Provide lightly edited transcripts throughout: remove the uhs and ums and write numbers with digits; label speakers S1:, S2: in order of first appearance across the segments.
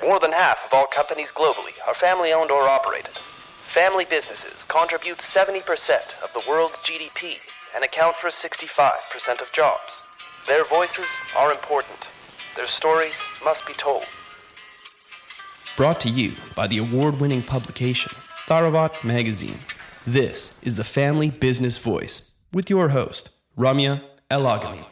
S1: More than half of all companies globally are family-owned or operated. Family businesses contribute 70% of the world's GDP and account for 65% of jobs. Their voices are important. Their stories must be told. Brought to you by the award-winning publication, Tharawat magazine. This is the Family Business Voice with your host, Ramia El-Agami.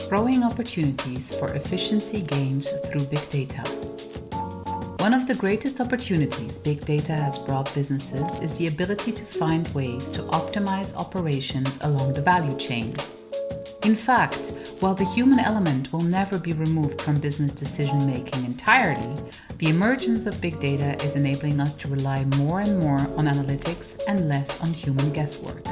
S2: Growing opportunities for efficiency gains through big data. One of the greatest opportunities big data has brought businesses is the ability to find ways to optimize operations along the value chain. In fact, while the human element will never be removed from business decision-making entirely, the emergence of big data is enabling us to rely more and more on analytics and less on human guesswork.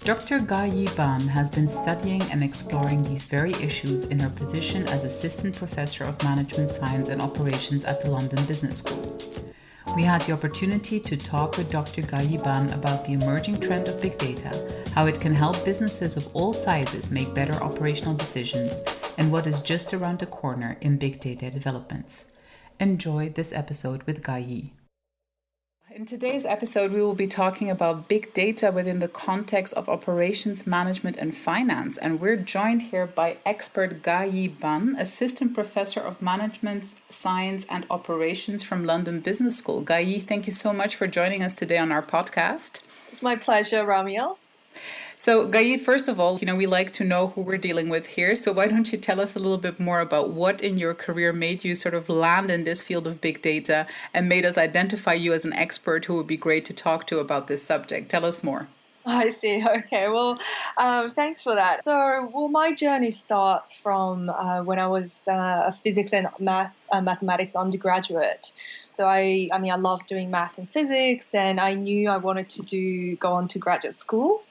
S2: Dr. Gah-Yi has been studying and exploring these very issues in her position as Assistant Professor of Management Science and Operations at the London Business School. We had the opportunity to talk with Dr. Gah-Yi about the emerging trend of big data, how it can help businesses of all sizes make better operational decisions, and what is just around the corner in big data developments. Enjoy this episode with Gah-Yi. In today's episode, we will be talking about big data within the context of operations management and finance. And we're joined here by expert Gah-Yi, Assistant Professor of Management Science and Operations from London Business School. Gah-Yi, thank you so much for joining us today on our podcast.
S3: It's my pleasure, Ramia.
S2: So, Gah-Yi, first of all, we like to know who we're dealing with here. So why don't you tell us a little bit more about what in your career made you sort of land in this field of big data and made us identify you as an expert who would be great to talk to about this subject. Tell us more.
S3: I see. Okay. Well, thanks for that. So, my journey starts from when I was a physics and mathematics undergraduate. So I loved doing math and physics, and I knew I wanted to go on to graduate school.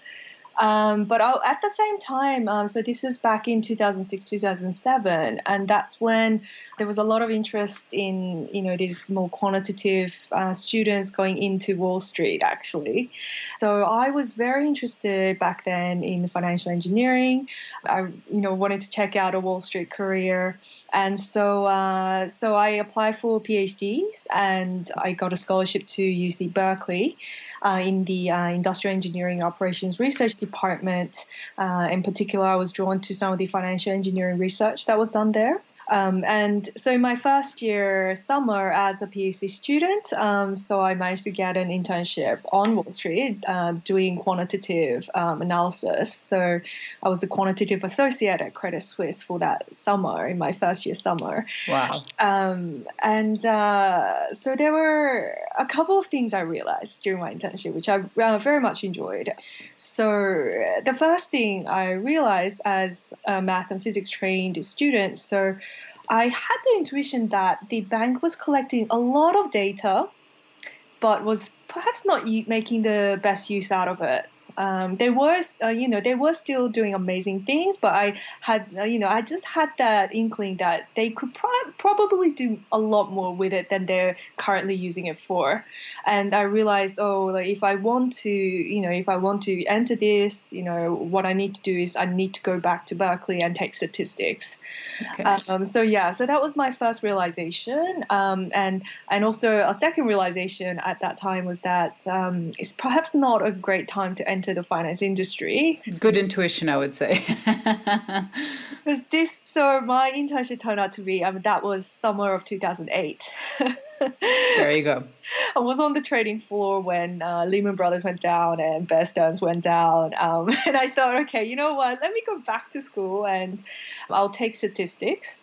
S3: But at the same time, so this was back in 2006, 2007, and that's when there was a lot of interest in, these more quantitative students going into Wall Street, actually. So I was very interested back then in financial engineering. I, wanted to check out a Wall Street career. And so I applied for PhDs, and I got a scholarship to UC Berkeley. In the Industrial Engineering Operations Research Department. In particular, I was drawn to some of the financial engineering research that was done there. And so in my first year summer as a PhD student, so I managed to get an internship on Wall Street doing quantitative analysis. So I was a quantitative associate at Credit Suisse for that summer, in my first year summer.
S2: Wow.
S3: So there were a couple of things I realized during my internship, which I very much enjoyed. So the first thing I realized as a math and physics trained student, so I had the intuition that the bank was collecting a lot of data, but was perhaps not making the best use out of it. They were still doing amazing things, but I just had that inkling that they could probably do a lot more with it than they're currently using it for. And I realized, if I want to enter this, what I need to do is I need to go back to Berkeley and take statistics.
S2: Okay.
S3: So that was my first realization. And also a second realization at that time was that it's perhaps not a great time to enter the finance industry.
S2: Good intuition, I would say.
S3: So my internship turned out to be, that was summer of 2008.
S2: There you go.
S3: I was on the trading floor when Lehman Brothers went down and Bear Stearns went down. And I thought, okay, you know what, let me go back to school and I'll take statistics.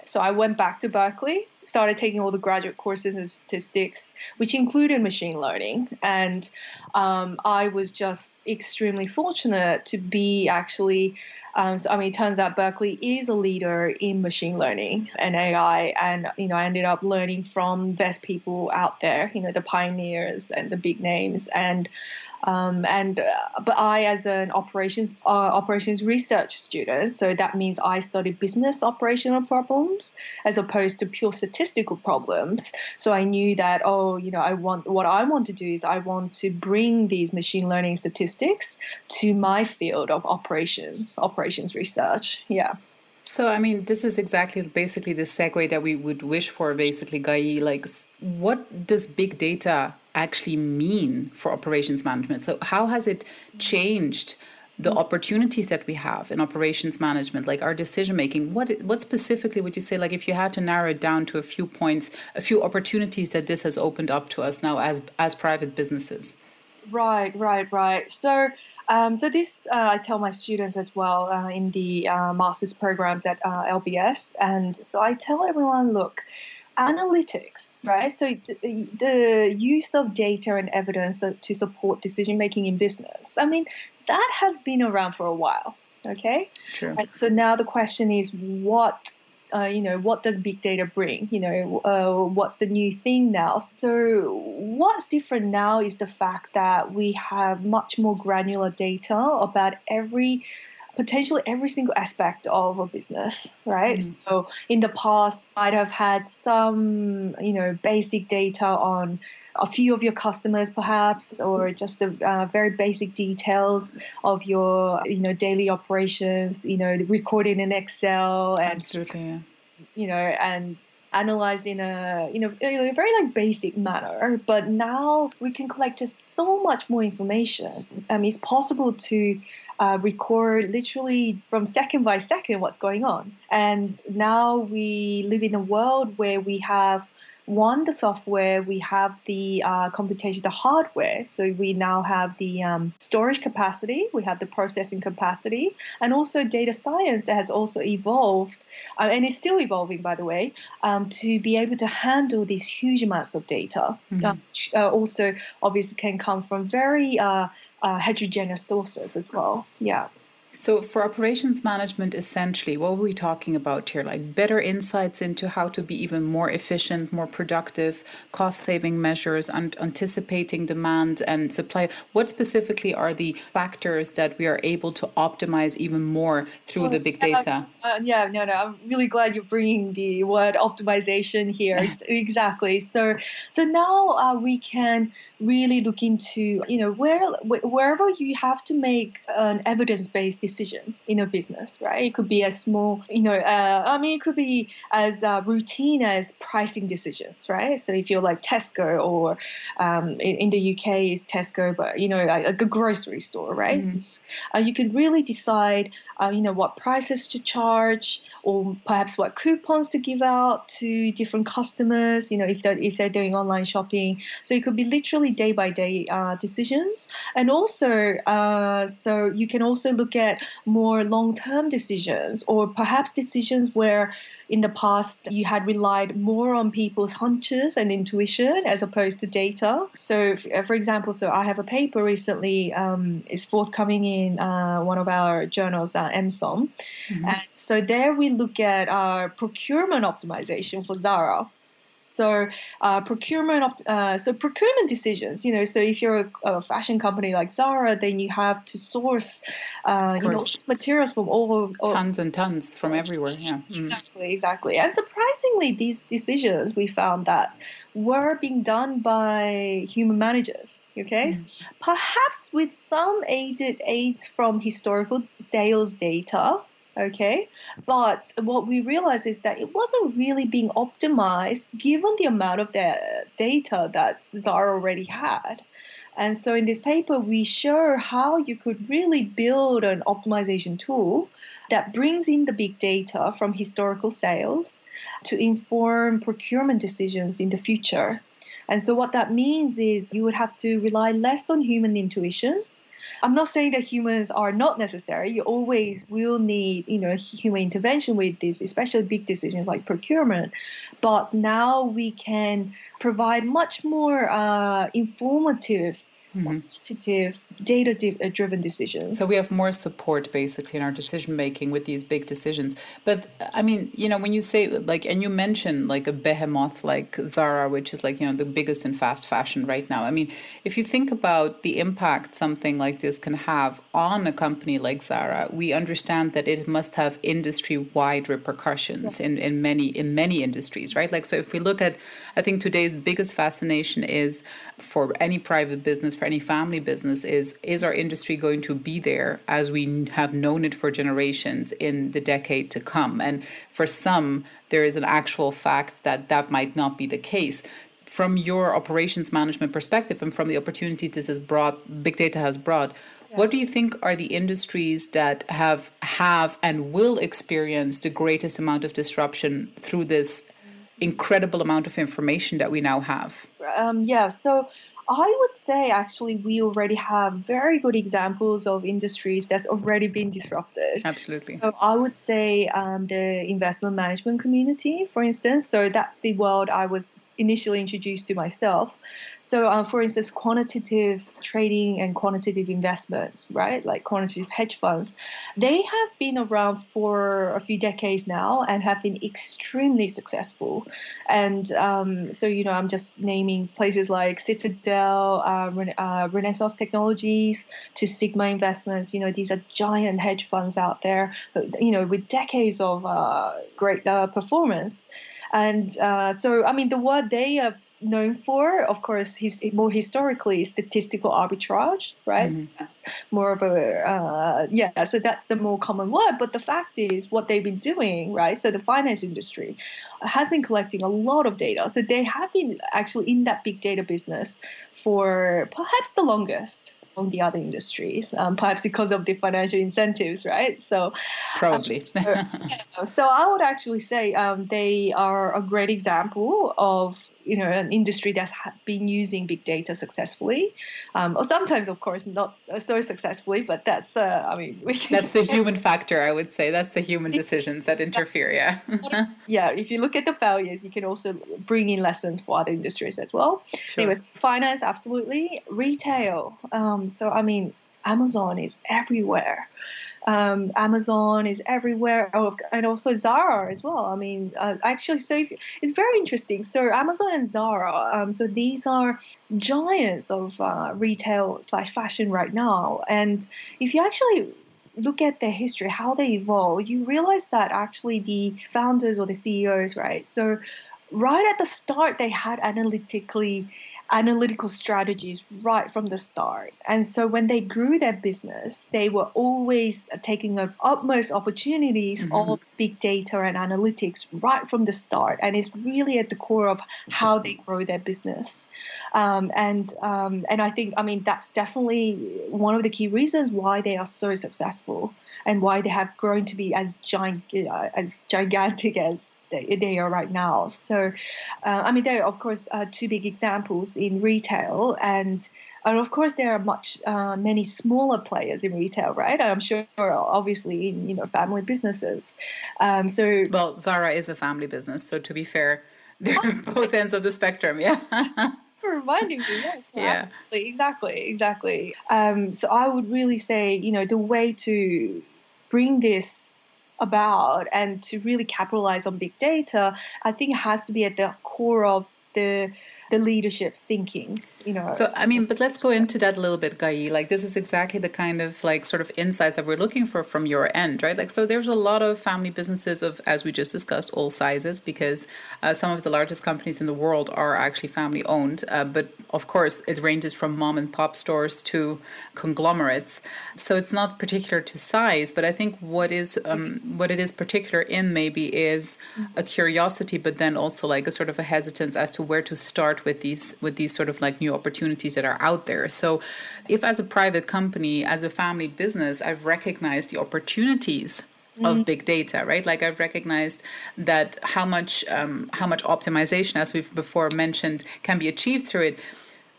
S3: So I went back to Berkeley, started taking all the graduate courses in statistics, which included machine learning. And I was just extremely fortunate to be actually, it turns out Berkeley is a leader in machine learning and AI. And, I ended up learning from the best people out there, the pioneers and the big names. And But I, as an operations research student, so that means I studied business operational problems as opposed to pure statistical problems. So I knew that, what I want to do is I want to bring these machine learning statistics to my field of operations research. Yeah.
S2: So, I mean, this is exactly basically the segue that we would wish for, basically, Gah-Yi. Like, what does big data actually mean for operations management? So, how has it changed the opportunities that we have in operations management, like our decision making? What specifically would you say, like, if you had to narrow it down to a few points, a few opportunities that this has opened up to us now as private businesses?
S3: Right. So this I tell my students as well in the master's programs at LBS, and so I tell everyone, look, analytics, right? So the use of data and evidence to support decision making in business. I mean, that has been around for a while. Okay.
S2: True.
S3: And so now the question is, what does big data bring? What's the new thing now? So what's different now is the fact that we have much more granular data about potentially every single aspect of a business, right? So in the past, I'd have had some, basic data on a few of your customers, perhaps, or just the very basic details of your, daily operations, recorded in Excel, and
S2: Absolutely, yeah.
S3: and analyze in a a very like basic manner. But now we can collect just so much more information. It's possible to record literally from second by second what's going on. And now we live in a world where we have the software, we have the computation, the hardware. So we now have the storage capacity, we have the processing capacity, and also data science that has also evolved, and is still evolving, by the way, to be able to handle these huge amounts of data. Which also obviously can come from very heterogeneous sources as well. Yeah.
S2: So for operations management, essentially, what are we talking about here? Like better insights into how to be even more efficient, more productive, cost-saving measures, and anticipating demand and supply. What specifically are the factors that we are able to optimize even more through the big data?
S3: I'm really glad you're bringing the word optimization here. Exactly. So now we can really look into, wherever you have to make an evidence-based decision in a business, right? It could be as small, it could be as routine as pricing decisions, right? So if you're like Tesco or in the UK is Tesco, but, like a grocery store, right? Mm-hmm. You can really decide, what prices to charge, or perhaps what coupons to give out to different customers, if they're doing online shopping. So it could be literally day by day decisions. And also, so you can also look at more long-term decisions, or perhaps decisions where in the past you had relied more on people's hunches and intuition as opposed to data. So for example, I have a paper recently, is forthcoming in one of our journals, MSOM. Mm-hmm. And so there we look at procurement optimization for Zara. So procurement decisions, so if you're a fashion company like Zara, then you have to source, materials from all
S2: tons and tons from everywhere. Yeah,
S3: exactly. And surprisingly, these decisions we found that were being done by human managers. Okay, perhaps with some aid from historical sales data. Okay, but what we realized is that it wasn't really being optimized given the amount of the data that Zara already had. And so in this paper, we show how you could really build an optimization tool that brings in the big data from historical sales to inform procurement decisions in the future. And so what that means is you would have to rely less on human intuition. I'm not saying that humans are not necessary. You always will need, human intervention with this, especially big decisions like procurement. But now we can provide much more informative, quantitative data-driven decisions.
S2: So we have more support basically in our decision making with these big decisions. But I mean, when you say like, and you mentioned like a behemoth like Zara, which is like, the biggest in fast fashion right now. I mean, if you think about the impact something like this can have on a company like Zara, we understand that it must have industry-wide repercussions in many industries, right? Like, so if we look at, I think today's biggest fascination is for any private business, for any family business, is our industry going to be there as we have known it for generations in the decade to come? And for some, there is an actual fact that might not be the case. From your operations management perspective and from the opportunities this has brought, big data has brought, what do you think are the industries that have and will experience the greatest amount of disruption through this incredible amount of information that we now have?
S3: So I would say actually we already have very good examples of industries that's already been disrupted.
S2: Absolutely.
S3: So I would say the investment management community, for instance. So that's the world I was initially introduced to myself. So, for instance, quantitative trading and quantitative investments, right? Like quantitative hedge funds, they have been around for a few decades now and have been extremely successful. And I'm just naming places like Citadel, Renaissance Technologies, to Sigma Investments. These are giant hedge funds out there, with decades of great performance. And the word they are known for, of course, more historically, statistical arbitrage, right?
S2: Mm-hmm.
S3: So that's more of so that's the more common word. But the fact is what they've been doing, right? So the finance industry has been collecting a lot of data. So they have been actually in that big data business for perhaps the longest on the other industries, perhaps because of the financial incentives, right? So
S2: probably.
S3: So I would actually say they are a great example of an industry that's been using big data successfully, or sometimes, of course, not so successfully. But that's
S2: that's the human factor, I would say. That's the human decisions that interfere. Yeah.
S3: Yeah. If you look at the failures, you can also bring in lessons for other industries as well.
S2: Sure.
S3: Anyways, finance, absolutely. Retail. Amazon is everywhere. Amazon is everywhere, and also Zara as well. It's very interesting. So Amazon and Zara, so these are giants of retail/fashion right now. And if you actually look at their history, how they evolved, you realize that actually the founders or the CEOs, right? So right at the start, they had analytical strategies right from the start. And so when they grew their business, they were always taking the utmost opportunities of big data and analytics right from the start. And it's really at the core of how they grow their business. And I think, that's definitely one of the key reasons why they are so successful and why they have grown to be as gigantic as they are right now. So, there are, of course, two big examples in retail, and of course, there are many smaller players in retail, right? I'm sure, obviously, in family businesses.
S2: Well, Zara is a family business, so to be fair, they're both ends of the spectrum. Yeah.
S3: For reminding me,
S2: yeah.
S3: Exactly. So I would really say, the way to bring this about and to really capitalize on big data, I think it has to be at the core of the leadership's thinking.
S2: So, but let's go into that a little bit, Gah-Yi. Like, this is exactly the kind of sort of insights that we're looking for from your end, right? Like, so there's a lot of family businesses of, as we just discussed, all sizes, because some of the largest companies in the world are actually family owned. But of course, it ranges from mom and pop stores to conglomerates. So it's not particular to size, but I think what it is particular in maybe is a curiosity, but then also like a sort of a hesitance as to where to start with these sort of like new opportunities that are out there. So if as a private company, as a family business, I've recognized the opportunities of big data, right? Like I've recognized that how much optimization, as we've before mentioned, can be achieved through it.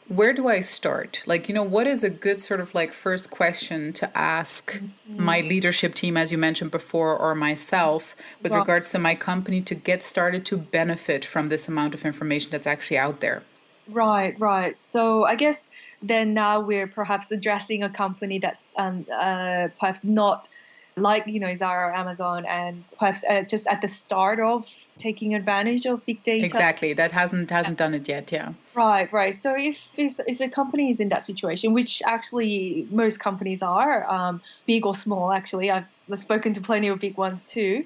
S2: Where do I start? Like, what is a good sort of like first question to ask my leadership team, as you mentioned before, or myself with regards to my company to get started to benefit from this amount of information that's actually out there?
S3: Right. So I guess then now we're perhaps addressing a company that's perhaps not like, Zara or Amazon, and perhaps just at the start of taking advantage of big data.
S2: Exactly. That hasn't done it yet. Yeah.
S3: Right. So if a company is in that situation, which actually most companies are, big or small, actually, I've spoken to plenty of big ones too,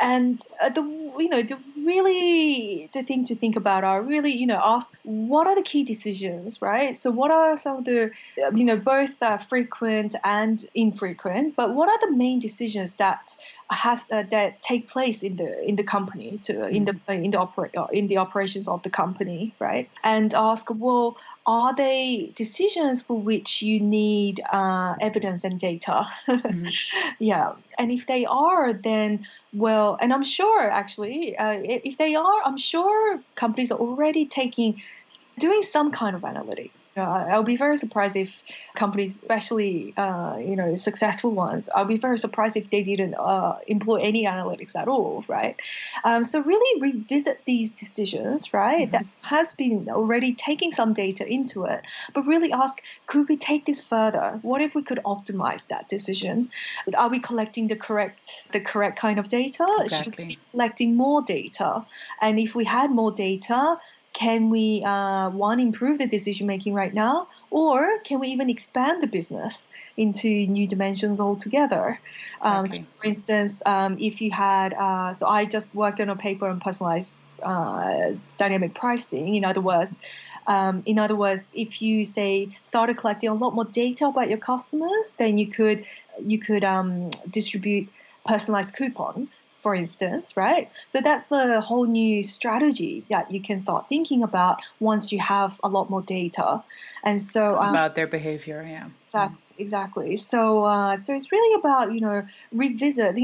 S3: and the thing to think about are really, ask what are the key decisions, right? So what are some of the, both frequent and infrequent, but what are the main decisions that that take place in the company in the operations of the company, right? And ask, well, are they decisions for which you need evidence and data? Yeah. And if they are, then, well, and I'm sure actually, if they are, I'm sure companies are already doing some kind of analytic. I'll be very surprised if companies, especially successful ones, I'll be very surprised if they didn't employ any analytics at all, right? So really revisit these decisions, right? That has been already taking some data into it, but really ask, could we take this further? What if we could optimize that decision? Are we collecting the correct kind of data?
S2: Exactly.
S3: Should we be collecting more data? And if we had more data, can we, improve the decision making right now, or can we even expand the business into new dimensions altogether?
S2: Exactly.
S3: So for instance, if you had, so I just worked on a paper on personalized dynamic pricing. In other words, if you say started collecting a lot more data about your customers, then you could distribute personalized coupons, for instance, right? So that's a whole new strategy that you can start thinking about once you have a lot more data. And so
S2: about their behavior, yeah.
S3: Exactly. So it's really about, revisit,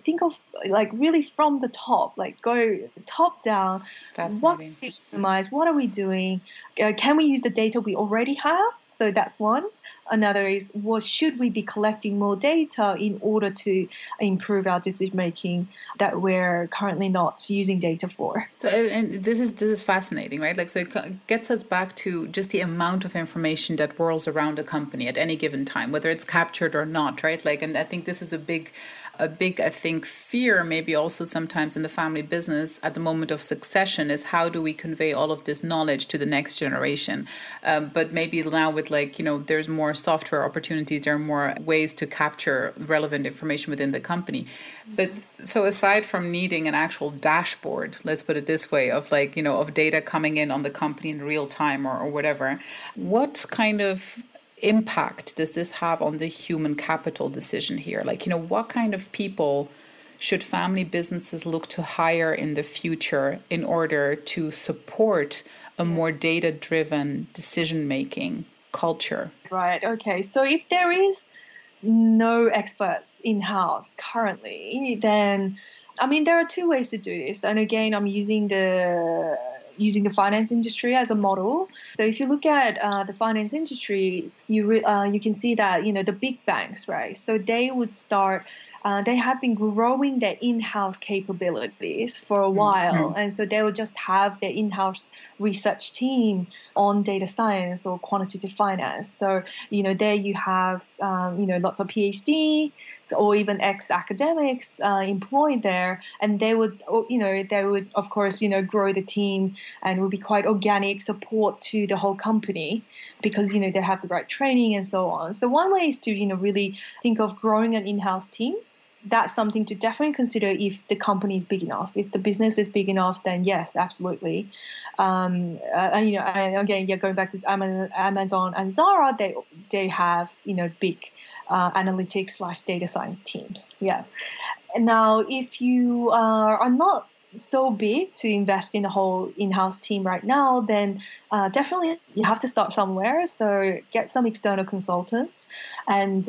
S3: think of like really from the top, like go top down.
S2: Fascinating.
S3: What are we doing? Can we use the data we already have? So that's one. Another is, should we be collecting more data in order to improve our decision making that we're currently not using data for?
S2: So, and this is fascinating, right? Like, so it gets us back to just the amount of information that whirls around a company at any given time, whether it's captured or not, right? Like, and I think this is a big, I think, fear, maybe also sometimes in the family business at the moment of succession, is how do we convey all of this knowledge to the next generation? But maybe now with there's more software opportunities, there are more ways to capture relevant information within the company. But so aside from needing an actual dashboard, let's put it this way, of of data coming in on the company in real time or whatever, what kind of impact does this have on the human capital decision here? What kind of people should family businesses look to hire in the future in order to support a more data-driven decision-making culture?
S3: Right. Okay. So if there is no experts in-house currently, then, there are two ways to do this. And again, I'm using the finance industry as a model. So if you look at the finance industry, you can see that, the big banks, right? So they would start, they have been growing their in-house capabilities for a while. And so they will just have their in-house research team on data science or quantitative finance. So, there you have, lots of PhD or even ex-academics employed there. And they would, of course, grow the team and will be quite organic support to the whole company because, they have the right training and so on. So one way is to, really think of growing an in-house team. That's something to definitely consider if the company is big enough. If the business is big enough, then yes, absolutely. And again, going back to Amazon and Zara, they have big analytics / data science teams. Yeah. And now, if you are not so big to invest in a whole in-house team right now, then definitely you have to start somewhere. So get some external consultants and,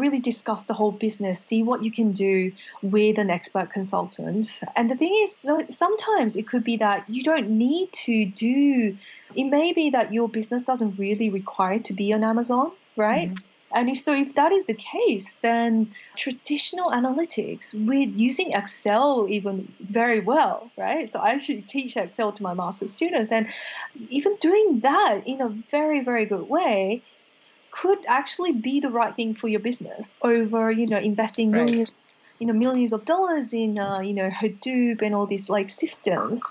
S3: really discuss the whole business, see what you can do with an expert consultant. And the thing is, so sometimes it could be that you don't need to it may be that your business doesn't really require to be on Amazon, right? And if that is the case, then traditional analytics with using Excel even very well, right? So I actually teach Excel to my master's students, and even doing that in a very, very good way could actually be the right thing for your business over, investing
S2: Right.
S3: millions of dollars in, Hadoop and all these like systems.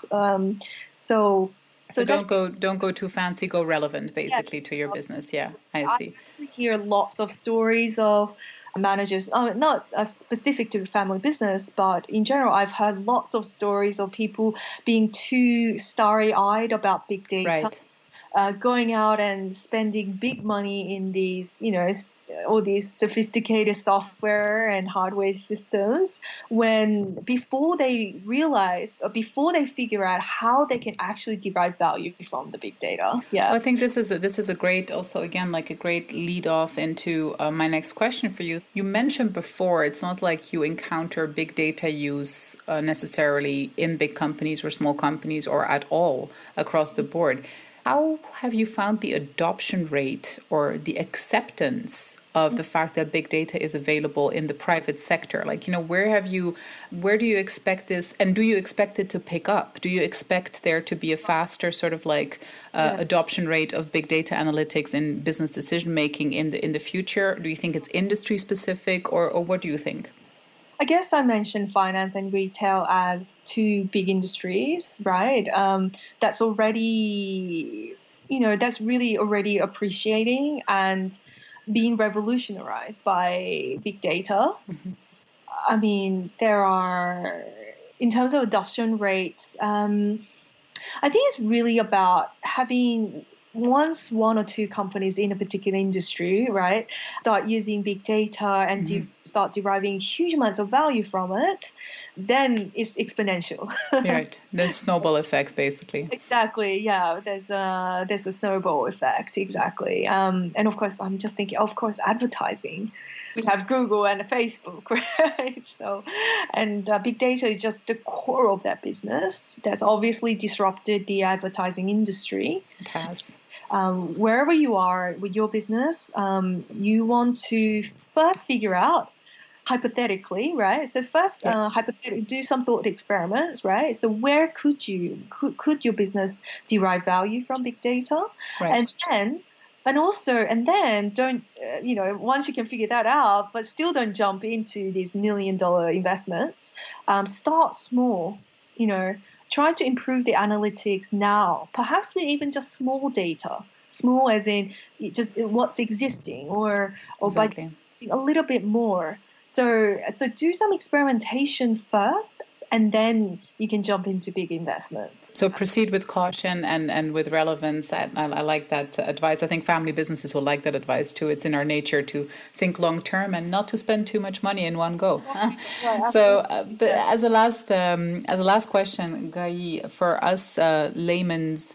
S3: So
S2: So
S3: that's
S2: don't go too fancy, go relevant
S3: yeah.
S2: basically to your business. Yeah, I
S3: I
S2: see.
S3: actually hear lots of stories of managers, not specific to the family business, but in general, I've heard lots of stories of people being too starry-eyed about big data,
S2: Right.
S3: going out and spending big money in these, all these sophisticated software and hardware systems when before they realize or before they figure out how they can actually derive value from the big data.
S2: Well,
S3: Yeah.
S2: I think this is a great, also again, like a great lead off into my next question for you. You mentioned before it's not like you encounter big data use necessarily in big companies or small companies or at all across the board. How have you found the adoption rate or the acceptance of the fact that big data is available in the private sector? Like, where do you expect this, and do you expect it to pick up? Do you expect there to be a faster sort of like
S3: Yeah.
S2: adoption rate of big data analytics in business decision making in the future? Do you think it's industry specific, or what do you think?
S3: I guess I mentioned finance and retail as two big industries, right? That's already, that's really already appreciating and being revolutionized by big data. I mean, there are, in terms of adoption rates, I think it's really about having once one or two companies in a particular industry, right, start using big data and start deriving huge amounts of value from it, then it's exponential.
S2: Right, the snowball effect, basically.
S3: Exactly. Yeah. There's a snowball effect. Exactly. And of course, I'm just thinking, of course, advertising. We have Google and Facebook, right? So, and big data is just the core of that business. That's obviously disrupted the advertising industry.
S2: It has.
S3: Wherever you are with your business, you want to first figure out hypothetically, right? So first,
S2: Yeah.
S3: hypothetically, do some thought experiments, right? So where could your business derive value from big data,
S2: Right.
S3: and then don't once you can figure that out, but still don't jump into these $1 million investments. Start small, you know. Try to improve the analytics now, perhaps with even just small data. Small as in just what's existing, or by
S2: Exactly.
S3: a little bit more. So do some experimentation first, and then you can jump into big investments.
S2: So proceed with caution and with relevance. I like that advice. I think family businesses will like that advice too. It's in our nature to think long term and not to spend too much money in one go.
S3: Right,
S2: So,
S3: absolutely.
S2: but
S3: Yeah.
S2: as a last question, Gah-Yi, for us laymen's,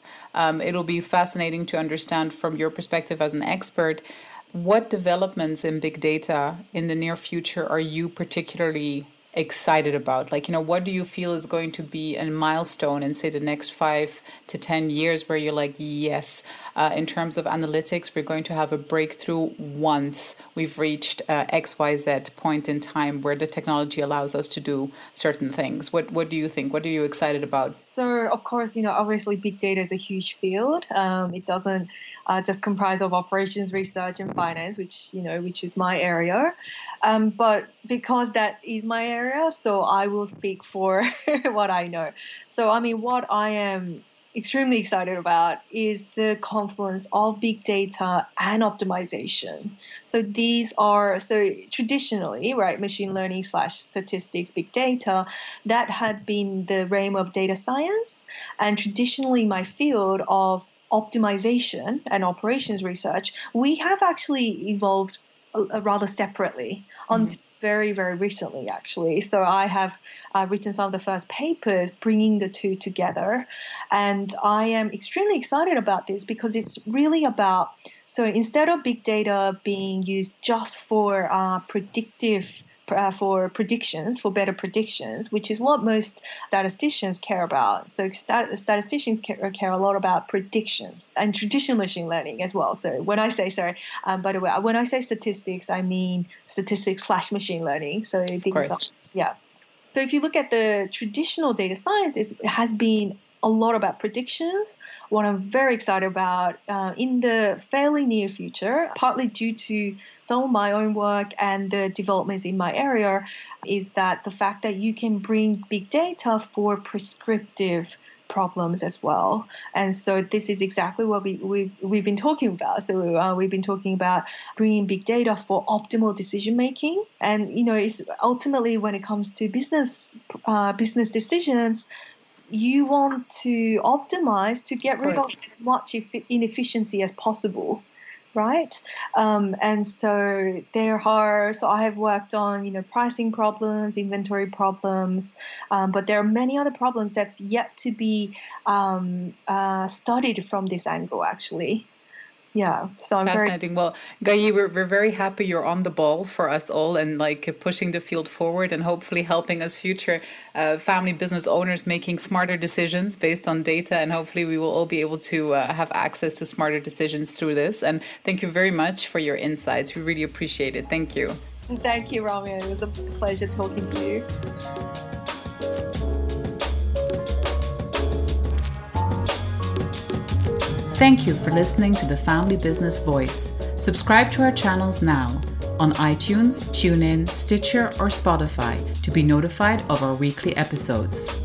S2: it'll be fascinating to understand from your perspective as an expert. What developments in big data in the near future are you particularly excited about? Like, what do you feel is going to be a milestone in, say, the next 5 to 10 years where you're like, yes, in terms of analytics, we're going to have a breakthrough once we've reached XYZ point in time where the technology allows us to do certain things. What do you think? What are you excited about?
S3: So, of course, obviously big data is a huge field. It doesn't just comprise of operations, research, and finance, which is my area. But because that is my area, so I will speak for what I know. So, I mean, what I am extremely excited about is the confluence of big data and optimization. So traditionally, right, machine learning / statistics, big data, that had been the realm of data science, and traditionally my field of optimization and operations research, we have actually evolved rather separately until very, very recently, actually. So I have written some of the first papers bringing the two together. And I am extremely excited about this because it's really about, so instead of big data being used just for predictive for predictions, for better predictions, which is what most statisticians care about. So statisticians care a lot about predictions and traditional machine learning as well. So when I say, by the way, when I say statistics, I mean statistics/machine learning. So these are, yeah. So if you look at the traditional data science, it has been a lot about predictions. What I'm very excited about in the fairly near future, partly due to some of my own work and the developments in my area, is that the fact that you can bring big data for prescriptive problems as well. And so this is exactly what we've been talking about. So we've been talking about bringing big data for optimal decision making. And, it's ultimately when it comes to business decisions, you want to optimize to get rid of as much inefficiency as possible, right? And so I have worked on, pricing problems, inventory problems, but there are many other problems that have yet to be studied from this angle, actually. Yeah, so I'm
S2: fascinating. Well, Gah-Yi, we're very happy you're on the ball for us all and pushing the field forward and hopefully helping us future family business owners making smarter decisions based on data. And hopefully we will all be able to have access to smarter decisions through this. And thank you very much for your insights. We really appreciate it. Thank you.
S3: Thank you, Ramia. It was a pleasure talking to you.
S2: Thank you for listening to the Family Business Voice. Subscribe to our channels now on iTunes, TuneIn, Stitcher, or Spotify to be notified of our weekly episodes.